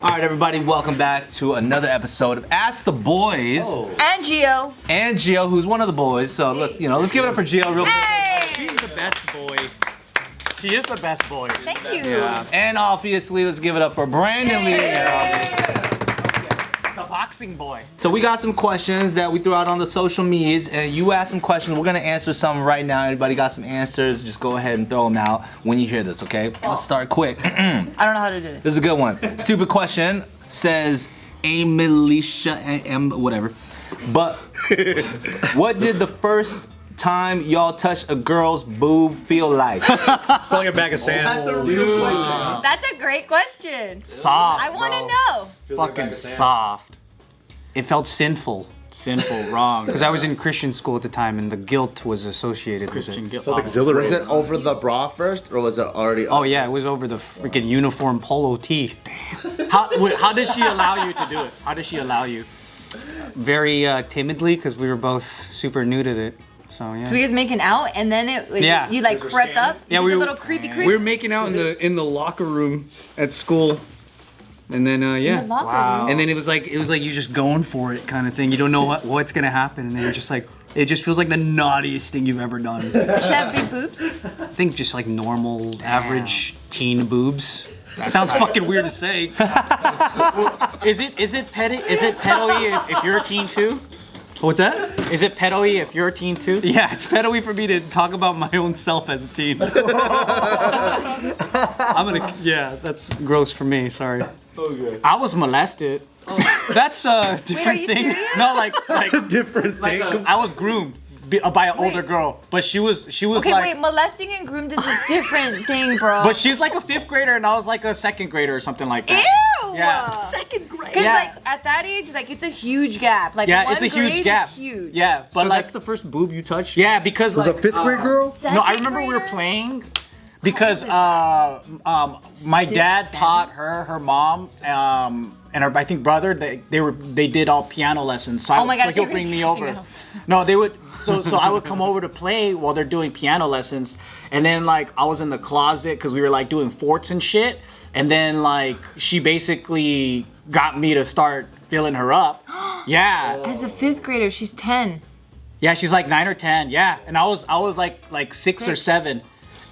All right, everybody, welcome back to another episode of Ask the Boys. And Gio. And Gio, who's one of the boys. So let's give it up for Gio real quick. Hey! She's the best boy. She is the best boy. Thank you. Yeah. And obviously, let's give it up for Brandon Lee. The boxing boy. So we got some questions that we threw out on the social medias, and you asked some questions. We're gonna answer some right now. Anybody got some answers? Just go ahead and throw them out when you hear this, okay? Let's start quick. I don't know how to do this. This is a good one. Stupid question says Militia whatever. But what did the first time y'all touched a girl's boob feel like? Pulling a bag of sand. That's a great question. Soft. I want to bro. know. Fucking soft. It felt sinful. Sinful, wrong. Because I was in Christian school at the time, and the guilt was associated Christian with it. guilt. Was Exhilarating. it over the bra first, or was it already? Oh yeah, it was over the freaking uniform polo tee. How did she allow you to do it? How did she allow you? Very timidly, because we were both super new to it. So yeah. So we was making out, and then it, like, Yeah. you like crept up. Yeah, you we did a were- little creepy. We were making out in the locker room at school, and then In the yeah, locker Wow. room. and then it was like you're just going for it kind of thing. You don't know what's gonna happen, and then you're just like it just feels like the naughtiest thing you've ever done. Does she have big boobs? I think just like normal, average teen boobs. That sounds fucking weird to say. Is it pedo-y if you're a teen too? What's that? Is it pedo-y if you're a teen too? Yeah, it's pedo-y for me to talk about my own self as a teen. Yeah, that's gross for me, sorry. I was molested. That's a Wait, are different you thing. serious? No, like Different thing. I was groomed by an older girl, but she was Okay, like. wait. Molesting and groomed is a different thing, bro. But she's like a 5th grader and I was like a 2nd grader or something like that. Ew. Yeah. Second grade. Because Yeah. like at that age, like it's a huge gap. Like Yeah, one it's a huge grade gap. Is huge. Yeah, but So like that's the first boob you touched. yeah, because Was like a fifth grade girl? no, I Second remember we were grader? playing because my dad Sixth, taught her mom, and her I think brother. They did all piano lessons. So Oh my God, so I he'll thought you were bring me gonna say over. something else. No, they would. So I would come over to play while they're doing piano lessons, and then like I was in the closet because we were like doing forts and shit, and then like she basically got me to start filling her up. Yeah. As a 5th grader, she's 10. Yeah, she's like 9 or 10. Yeah, and I was like 6 or Six. 7,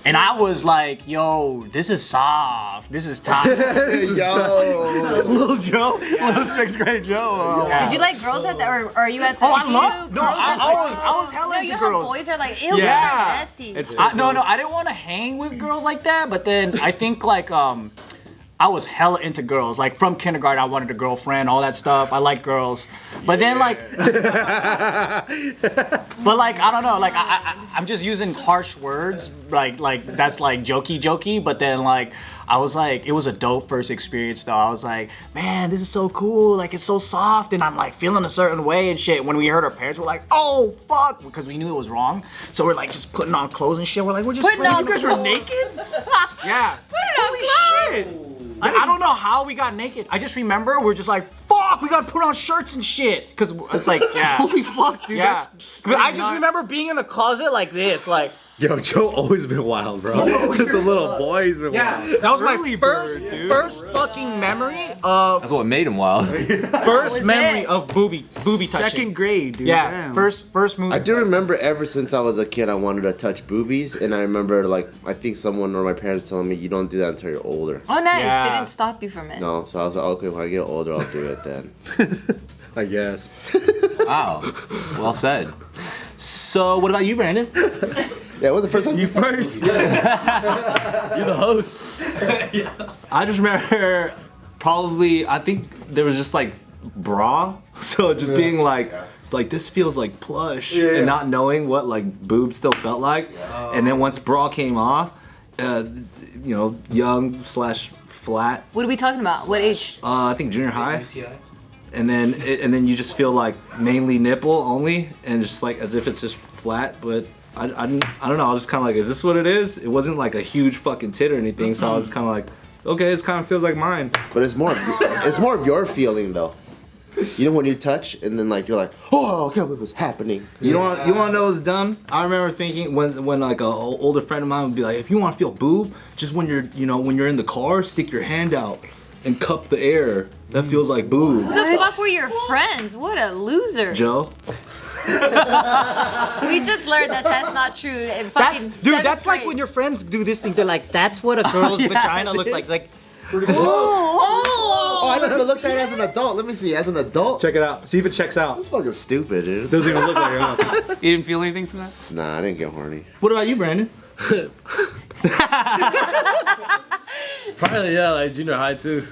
and I was like, yo, this is soft. This is tight. Yo. Little Joe, little 6th grade Joe. Yeah. Did you like girls at that, or are you at the? Oh, I do love- you- no, girls I- at I the- was hella no, into you know girls. How boys are like, ew, Yeah. girls are nasty. No, I didn't want to hang with girls like that, but then I think like I was hella into girls. Like from kindergarten, I wanted a girlfriend, all that stuff. I like girls, but then like, but like I don't know. Like I'm just using harsh words. Like that's like jokey. But then like I was like, it was a dope first experience though. I was like, man, this is so cool. Like it's so soft, and I'm like feeling a certain way and shit. When we heard our parents were like, oh fuck, because we knew it was wrong. So we're like just putting on clothes and shit. We're like, we're just Putting playing. on You guys were clothes. naked. Yeah. Holy Shit. I don't know how we got naked. I just remember we're just like, fuck, we gotta put on shirts and shit. Cause it's like, yeah. Holy fuck, dude. Yeah. That's But I just remember being in the closet like this, like, Yo, Joe always been wild, bro. Since a little boy, he's been wild. that was my Early first, bird, dude. first fucking memory of, That's what made him wild. first was memory it? of booby touching. second grade, dude. Yeah, Damn. first movie. I do remember ever since I was a kid, I wanted to touch boobies, and I remember like I think someone or my parents telling me you don't do that until you're older. Oh, nice. Yeah. Didn't stop you from it. No, so I was like, okay, when I get older, I'll do it then. I guess. Wow. Well said. So, what about you, Brandon? Yeah, it was the first time You first. You're the host. I just remember probably, I think there was just like bra. So just being like this feels like plush and not knowing what like boob still felt like. And then once bra came off, young / flat, What are we talking about? What age? I think junior high. And then you just feel like mainly nipple only, and just like as if it's just flat. But I don't know. I was just kind of like, is this what it is? It wasn't like a huge fucking tit or anything. So I was kind of like, okay, this kind of feels like mine. But it's more of your feeling though. You know when you touch and then like you're like, oh, I can't believe what's happening. You want to know what's dumb? I remember thinking when like a older friend of mine would be like, if you want to feel boob, just when you're in the car, stick your hand out. and cup the air. That feels like boob. Who the fuck were your friends? What a loser. Joe? We just learned that that's not true. In fucking That's like when your friends do this thing. They're like, that's what a girl's vagina looks like. Like, Oh, I never looked at it as an adult. Let me see. As an adult, Check it out. See if it checks out. it's fucking stupid, dude. Doesn't even look like it. Huh? You didn't feel anything from that? Nah, I didn't get horny. What about you, Brandon? Probably, yeah, like junior high too.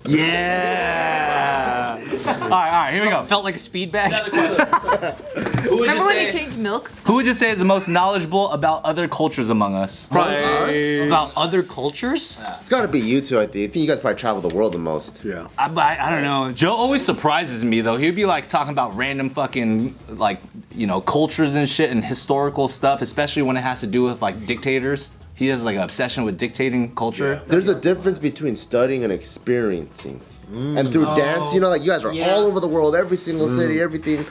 Yeah. All right, here we go. Felt like a speed bag. Remember when they changed milk? Who would you say is the most knowledgeable about other cultures among us? Probably. About other cultures? It's gotta be you two. I think you guys probably travel the world the most. Yeah. I don't know. Joe always surprises me though. He'd be like talking about random fucking like, you know, cultures and shit and historical stuff, especially when it has to do with like dictators. He has like an obsession with dictating culture. There's a difference between studying and experiencing. And through dance, you know, like you guys are all over the world, every single city, everything.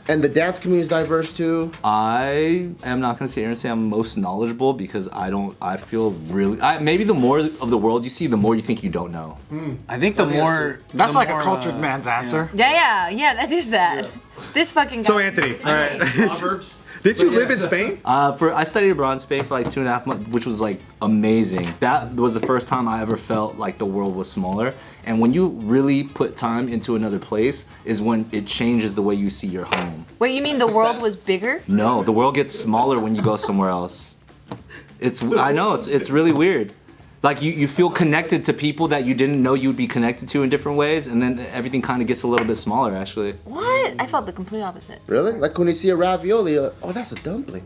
And the dance community is diverse too. I am not gonna sit here and say I'm most knowledgeable because I feel really, maybe the more of the world you see, the more you think you don't know. I think the more. that's the like more, a cultured man's answer. Yeah, that is that. This fucking guy. So Anthony, all right. Proverbs. Did you live in Spain? I studied abroad in Spain for like 2.5 months, which was like amazing. That was the first time I ever felt like the world was smaller. And when you really put time into another place is when it changes the way you see your home. Wait, you mean the world was bigger? No, the world gets smaller when you go somewhere else. I know, it's really weird. Like you feel connected to people that you didn't know you'd be connected to in different ways, and then everything kind of gets a little bit smaller actually. What? I felt the complete opposite. Really? Like when you see a ravioli, you're like, oh, that's a dumpling.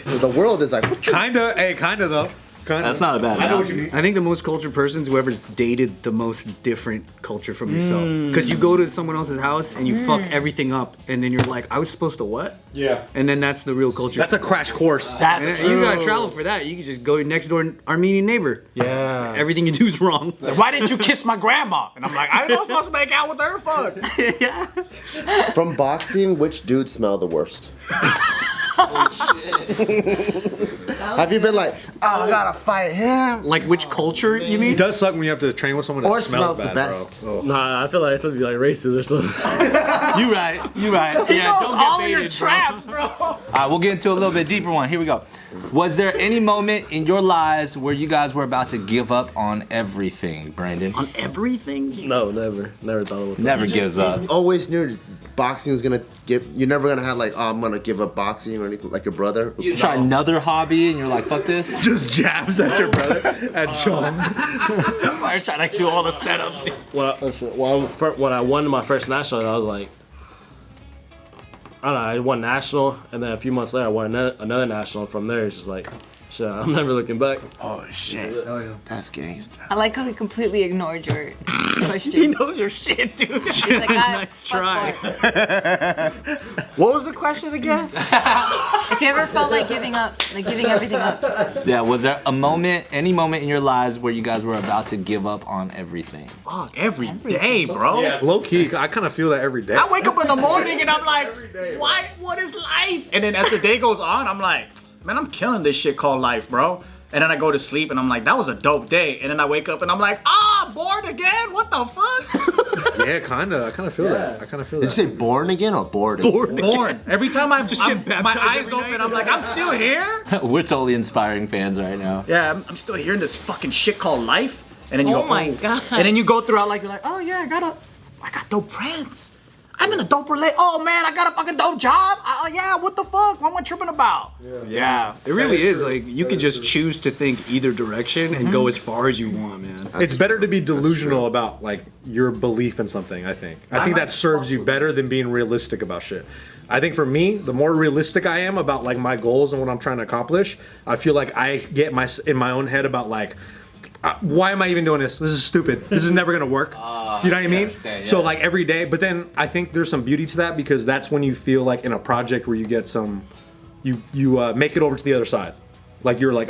The world is like, what you Kinda. Hey, kinda though. Kinda. That's not a bad analogy. I think the most cultured person's whoever's dated the most different culture from yourself. Because you go to someone else's house and you fuck everything up, and then you're like, I was supposed to what? Yeah. And then that's the real culture. That's a crash course. That's And true. you gotta travel for that. You can just go next door Armenian neighbor. Yeah. Everything you do is wrong. Why didn't you kiss my grandma? And I'm like, I know I'm supposed to make out with her. Fuck. From boxing, which dude smell the worst? Have you been like, oh, I gotta fight him? Like which culture you mean? It does suck when you have to train with someone that Or smells smells the bad, best. bro. Oh. Nah, I feel like it's gonna be like racist or something. You right. Yeah, don't get All of your baited, traps, bro. All right, we'll get into a little bit deeper one. Here we go. Was there any moment in your lives where you guys were about to give up on everything, Brandon? On everything? No, never. Never thought of it. Never gives up. Always knew boxing was gonna give. You're never gonna have like, oh, I'm gonna give up boxing or anything like your brother. You try another hobby and you're like, fuck this? Just jabs at your brother. At John. I was trying to do all the setups. When I won my first national, I was like, I don't know, I won national, and then a few months later, I won another national. From there, it's just like, shit, I'm never looking back. Oh shit, that's gangster. I like how he completely ignored your question. He knows your shit, dude. He's like, Nice fuck try. boy. What was the question again? If you ever felt like giving up, like giving everything up. Yeah, was there a moment, any moment in your lives where you guys were about to give up on everything? Fuck, every day, bro. Low key, I kind of feel that every day. I wake up in the morning and I'm like, why? What is life? And then as the day goes on, I'm like, man, I'm killing this shit called life, bro. And then I go to sleep and I'm like, that was a dope day. And then I wake up and I'm like, bored again? What the fuck? Yeah, kinda. I kind of feel that. I kind of feel Did you that. say born again or bored? Born. Every time I just get baptized my eyes every open, night. I'm like, I'm still here. We're totally inspiring fans right now. Yeah, I'm still hearing this fucking shit called life. And then you Oh go, my God. And then you go throughout like, you're like, oh yeah, I got dope friends. I'm in a dope relate. Oh man, I got a fucking dope job. Yeah, what the fuck? What am I tripping about? Yeah, it really is. Like you can just choose to think either direction and go as far as you want, man. It's better to be delusional about like your belief in something. I think that serves you better than being realistic about shit. I think for me, the more realistic I am about like my goals and what I'm trying to accomplish, I feel like I get in my own head about like, why am I even doing this? This is stupid. This is never gonna work. You know what I mean? So like every day, but then I think there's some beauty to that because that's when you feel like in a project where you get some, you make it over to the other side. Like you're like,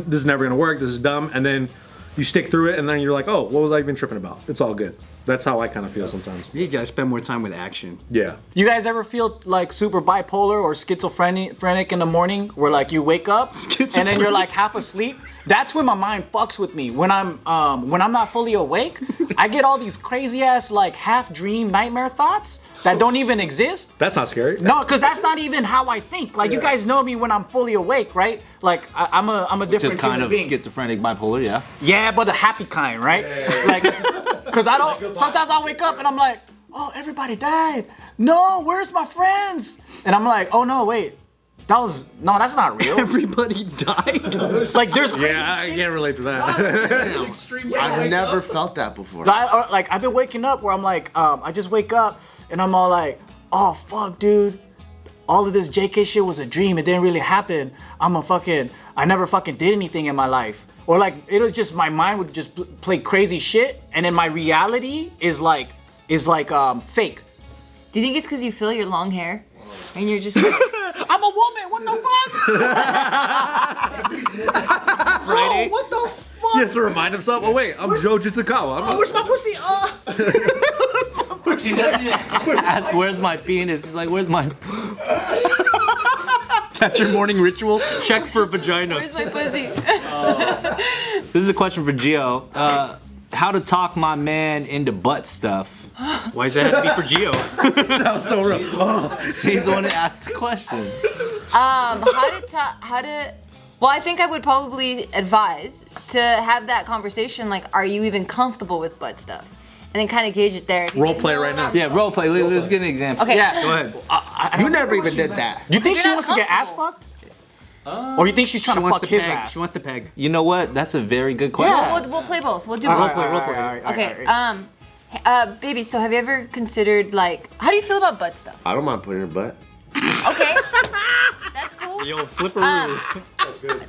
this is never gonna work. This is dumb, and then you stick through it, and then you're like, oh, what was I even tripping about? It's all good. That's how I kind of feel sometimes. You guys spend more time with action. Yeah. You guys ever feel like super bipolar or schizophrenic in the morning, where like you wake up and then you're like half asleep? That's when my mind fucks with me. When I'm not fully awake, I get all these crazy ass like half dream nightmare thoughts that don't even exist. That's not scary. No, because that's not even how I think. Like you guys know me when I'm fully awake, right? Like I'm a different Just kind human of being. schizophrenic, bipolar, yeah. Yeah, but the happy kind, right? Like, because I don't. Sometimes I wake up and I'm like, oh, everybody died. No, where's my friends? And I'm like, oh no, wait, that's not real. Everybody died. Like there's crazy Yeah, I shit. can't relate to that. I've never felt that before. Like I've been waking up where I'm like, I just wake up and I'm all like, oh fuck, dude, all of this JK shit was a dream. It didn't really happen. I never fucking did anything in my life. Or like it was just my mind would just play crazy shit, and then my reality is like fake. Do you think it's because you feel your long hair? And you're just like, I'm a woman. What the fuck? Friday. What the fuck? He has to remind himself. Oh wait, I'm Joe Jitsukawa. I'm not. Where's my pussy? He doesn't even ask, where's my penis? He's like, where's my... That's your morning ritual. Check for vagina. where's my pussy? This is a question for Gio. How to talk my man into butt stuff. Why does it have to be for Gio? That was so real. Oh. He's the one that asked the question. Well, I think I would probably advise to have that conversation. Like, are you even comfortable with butt stuff? And then kind of gauge it there. If you Role think, play no, right now. not Yeah, role play. Let's get an example. Okay. Yeah. Go ahead. You never even did that. You think You're she not wants to get ass comfortable. fucked? Or you think she's trying She to wants fuck to his peg. ass? She wants to peg. You know what? That's a very good question. Well, we'll play both. We'll do both. Role play. Okay. Baby. So have you ever considered like, how do you feel about butt stuff? I don't mind putting her butt. Okay. That's cool. Yo, flipperoo.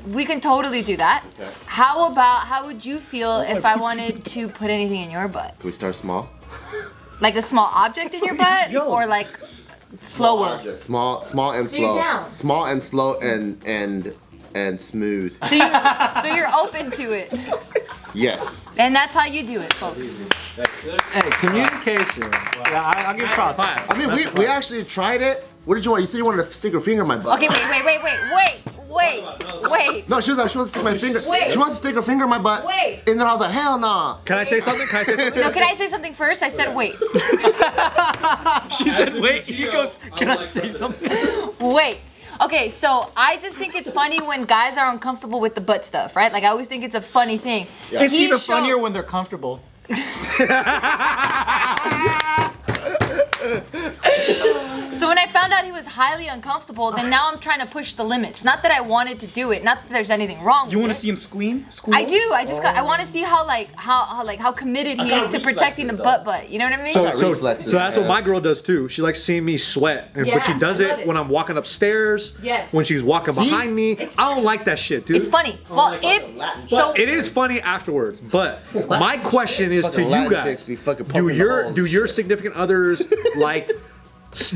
We can totally do that. Okay. How would you feel if I wanted to put anything in your butt? Can we start small? Like a small object in your butt, or like slower? Small and So you're slow. down. Small and slow and smooth. So you're open to it, Yes. and that's how you do it, folks. Hey, communication. Yeah, I'll give props. I mean, we actually tried it. What did you want? You said you wanted to stick your finger in my butt. Okay, wait. No, she was like, she wants to stick my finger. Wait. She wants to stick her finger in my butt. Wait. And then I was like, hell nah. Can I say something? Can I say something? No, can I say something first? I said wait. She said, wait. He goes, can I say something? Wait. Okay, so I just think it's funny when guys are uncomfortable with the butt stuff, right? Like I always think it's a funny thing. It's He even showed- funnier when they're comfortable. So when I found out he was highly uncomfortable, then now I'm trying to push the limits. Not that I wanted to do it. Not that there's anything wrong. You with want it. to see him squeam? I do. I want to see how committed he is to protecting the butt. You know what I mean? So reflexes, that's what yeah. my girl does too. She likes seeing me sweat, but she Yeah, does I love it it. when I'm walking upstairs. Yes. When she's walking behind me. It's I don't funny. like that shit, dude. It's funny. Well, It is funny afterwards, but my question is to Fucking you Latin guys: chicks be fucking Do poking the your holes do and your shit. significant others like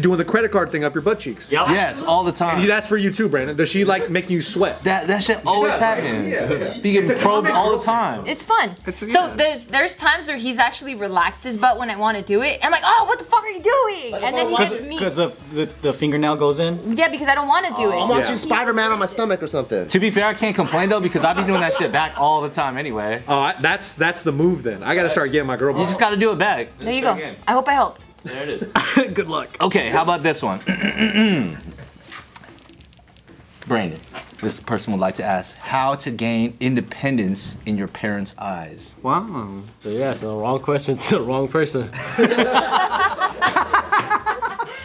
doing the credit card thing up your butt cheeks? Yep. Yes, all the time. That's for you too, Brandon. Does she like making you sweat? That shit always happens. You get probed all the time. it's fun. So there's times where he's actually relaxed his butt when I want to do it. And I'm like, oh, what the fuck are you doing? And then he gets me. Because the fingernail goes in. Yeah, because I don't want to do I'm it. watching Spider-Man on my stomach or something. To be fair, I can't complain though because I be doing that shit back all the time anyway. Oh, that's the move then. I gotta start getting my girl. You just gotta do it back. There you go. I hope I helped. There it is. Good luck. Okay, how about this one? Brandon, this person would like to ask how to gain independence in your parents' eyes. Wow. So yeah, so wrong question to the wrong person.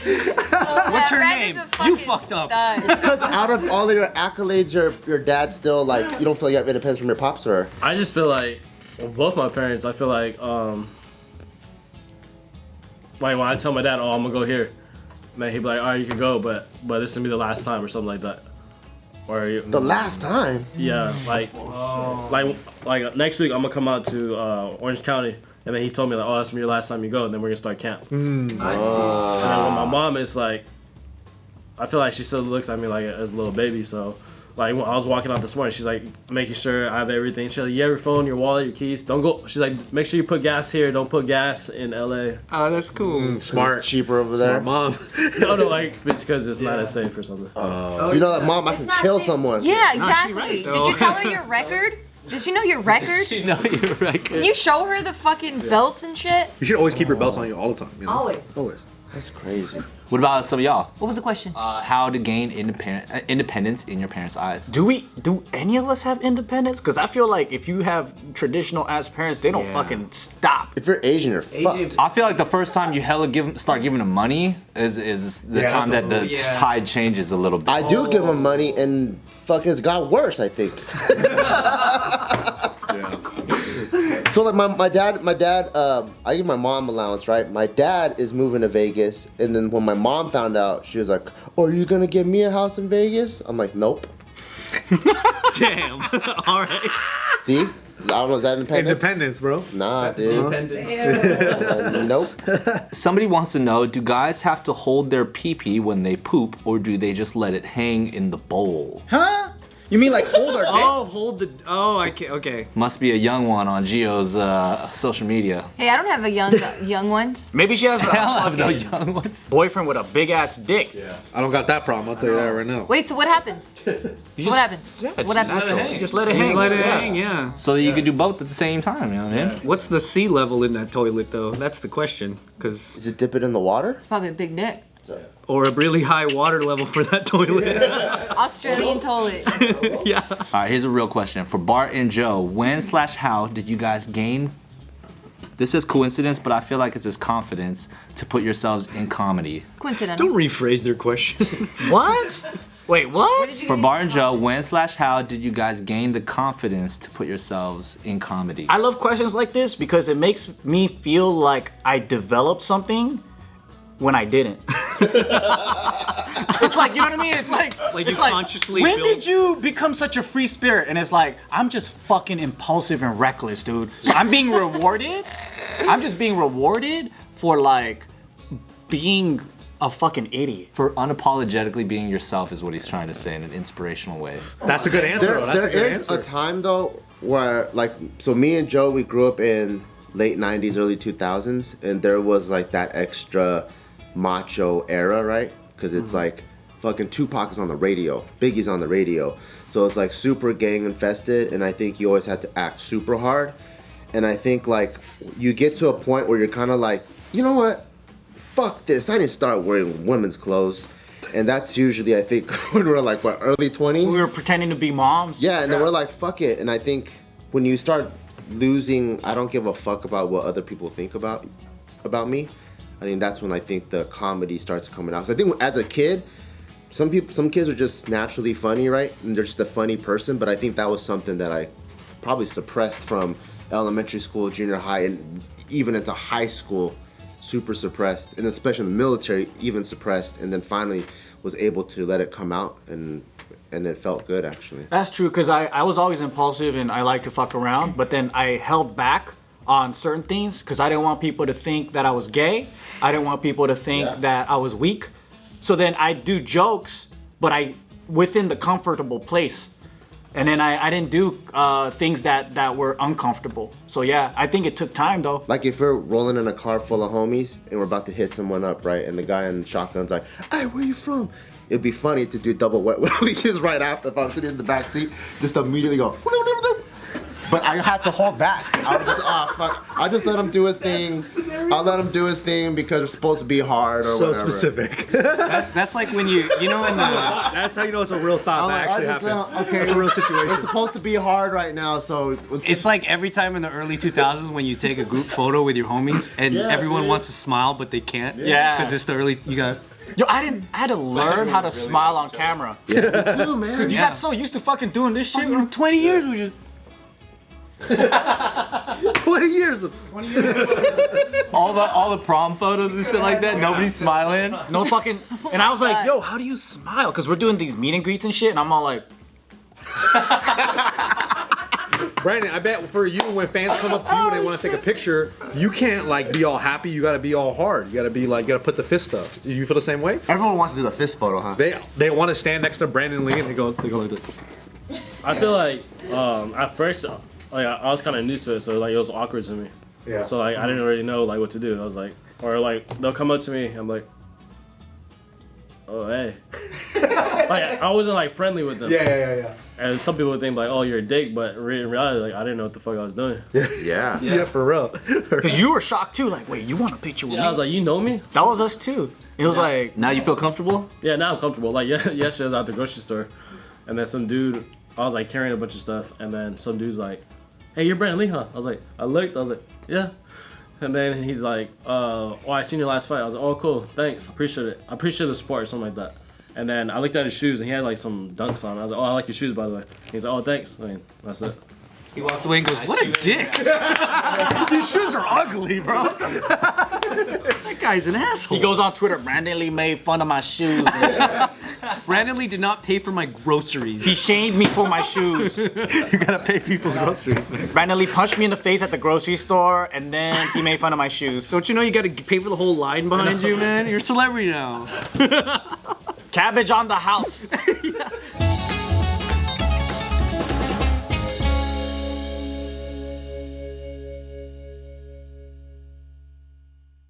What's your Brandon's name? a You fucking fucked up. stud. Because out of all of your accolades, your dad still like you don't feel you have independence from your pops, or I just feel like with both my parents, I feel like when I tell my dad, oh, I'm gonna go here, man, he'd be like, all right, you can go, but this is gonna be the last time or something like that. Or the last time. yeah, like next week I'm gonna come out to Orange County, and then he told me like, oh, that's gonna be your last time you go, and then we're gonna start camp. And then when my mom is like, I feel like she still looks at me like as a little baby, so Like when I was walking out this morning, she's like making sure I have everything. She's like, you have your phone, your wallet, your keys. Don't go. She's like, make sure you put gas here. Don't put gas in LA. Oh, that's cool. Smart. It's cheaper over there. Mom. No, like it's because it's not as safe or something. You know that, Mom, I can kill someone. Yeah, exactly. right, Did though. you tell her your record? Did she know your record? No, you're right. Can you show her the fucking belts and shit? You should always keep your belts on you all the time. You know? Always. Always. That's crazy. What about some of y'all? What was the question? How to gain independence in your parents' eyes? Do any of us have independence? Because I feel like if you have traditional ass parents, they don't fucking stop. If you're Asian, you're fucked. I feel like the first time you start giving them money is the time that the tide changes a little bit. I do give them money, and fucking it's got worse, I think. So like my dad, I give my mom allowance, right? My dad is moving to Vegas, and then when my mom found out, she was like, "Oh, are you gonna give me a house in Vegas?" I'm like, "Nope." Damn. All right. See? I don't know, is that independence? Independence, bro. Nah, dude. Nope. Somebody wants to know, do guys have to hold their pee-pee when they poop, or do they just let it hang in the bowl? Huh? You mean like hold our dick? Oh, hold the. Oh, I can't. Okay. Must be a young one on Gio's social media. Hey, I don't have a young ones. Maybe she has a Hell, I have no young ones. boyfriend with a big ass dick. Yeah. I don't got that problem. I'll tell you that right now. Wait, so what happens? What happens? Yeah, it's What happens? natural. Just let it hang. Just let it hang. Yeah. So that you can do both at the same time, you know what I mean? What's the sea level in that toilet though? That's the question. Cause Is it dip it in the water? It's probably a big dick. or a really high water level for that toilet. Australian toilet. Yeah. All right, here's a real question. For Bart and Joe, when/how did you guys gain, this is coincidence, but I feel like it's this confidence to put yourselves in comedy? Coincidental. Don't rephrase their question. What? Wait, what? What did you For Bart and Joe, when/how did you guys gain the confidence to put yourselves in comedy? I love questions like this because it makes me feel like I developed something when I didn't. It's like, you know what I mean? It's like Like it's you consciously when built- did you become such a free spirit? And it's like, I'm just fucking impulsive and reckless, dude. So I'm being rewarded. I'm just being rewarded for like being a fucking idiot. For unapologetically being yourself is what he's trying to say in an inspirational way. That's a good answer. though. That's There a good is answer. a time though where like, so me and Joe, we grew up in late 90s, early 2000s, and there was like that extra macho era, right? Because it's like fucking Tupac is on the radio, Biggie's on the radio, so it's like super gang infested, and I think you always had to act super hard. And I think like you get to a point where you're kind of like, you know what, fuck this, I need to start wearing women's clothes. And that's usually, I think, when we're like, what, early 20s? We were pretending to be moms. Yeah, and then we're like, fuck it. And I think when you start losing, I don't give a fuck about what other people think about me, I think that's when I think the comedy starts coming out. So I think as a kid, some kids are just naturally funny, right? And they're just a funny person, but I think that was something that I probably suppressed from elementary school, junior high, and even into high school, super suppressed, and especially in the military, even suppressed, and then finally was able to let it come out, and it felt good, actually. That's true, because I was always impulsive and I like to fuck around, but then I held back on certain things because I didn't want people to think that I was gay. I didn't want people to think that I was weak. So then I do jokes, but within the comfortable place. And then I didn't do things that were uncomfortable. So yeah, I think it took time though. Like if we're rolling in a car full of homies and we're about to hit someone up, right? And the guy in shotgun's like, "Hey, where you from?" It'd be funny to do double wet willies right after if I'm sitting in the back seat, just immediately go. But I had to hold back. I would just, fuck. I just let him do his thing. I'll let him do his thing because it's supposed to be hard or So whatever. specific. That's like when you know in the That's how you know it's a real thought I'm that like, actually I just happened. let him, okay. It's a real situation. It's supposed to be hard right now, so it's like every time in the early 2000s when you take a group photo with your homies and everyone wants to smile but they can't. Yeah. Because it's the early you got. Yo, I had to learn how to smile on camera. too, man. You got so used to fucking doing this shit. 20 years we just. 20 years of. All the prom photos and shit like that, nobody's smiling. No fucking. And I was like, yo, how do you smile? Because we're doing these meet and greets and shit, and I'm all like. Brandon, I bet for you, when fans come up to you and they want to take a picture, you can't like be all happy. You gotta be all hard. You gotta be like, you gotta put the fist up. Do you feel the same way? Everyone wants to do the fist photo, huh? They want to stand next to Brandon Lee and they go like this. I feel like at first, like I was kind of new to it, so like it was awkward to me. Yeah. So like I didn't really know like what to do. I was like, or like they'll come up to me, I'm like, oh hey, like I wasn't like friendly with them. Yeah. And some people would think like, oh you're a dick, but in reality, like I didn't know what the fuck I was doing. Yeah. Yeah, for real. Because you were shocked too. Like, wait, you want a picture with Yeah, me? I was like, you know me? That was us too. It was like, Now you feel comfortable? Yeah, now I'm comfortable. Like yesterday I was at the grocery store, and then some dude, I was like carrying a bunch of stuff, and then some dude's like, hey, you're Brandon Lee, huh? I was like, I looked, I was like, yeah. And then he's like, oh, I seen your last fight. I was like, oh, cool, thanks, appreciate it. I appreciate the support or something like that. And then I looked at his shoes, and he had like some Dunks on. I was like, oh, I like your shoes, by the way. He's like, oh, thanks. I mean, that's it. He walks away and goes, "What a dick! these shoes are ugly, bro. That guy's an asshole." He goes on Twitter, Brandon Lee made fun of my shoes. Brandon Lee did not pay for my groceries. He shamed me for my shoes. You gotta pay people's groceries, man. Brandon Lee punched me in the face at the grocery store, and then he made fun of my shoes. Don't you know you gotta pay for the whole line behind you, man? You're a celebrity now. Cabbage on the house.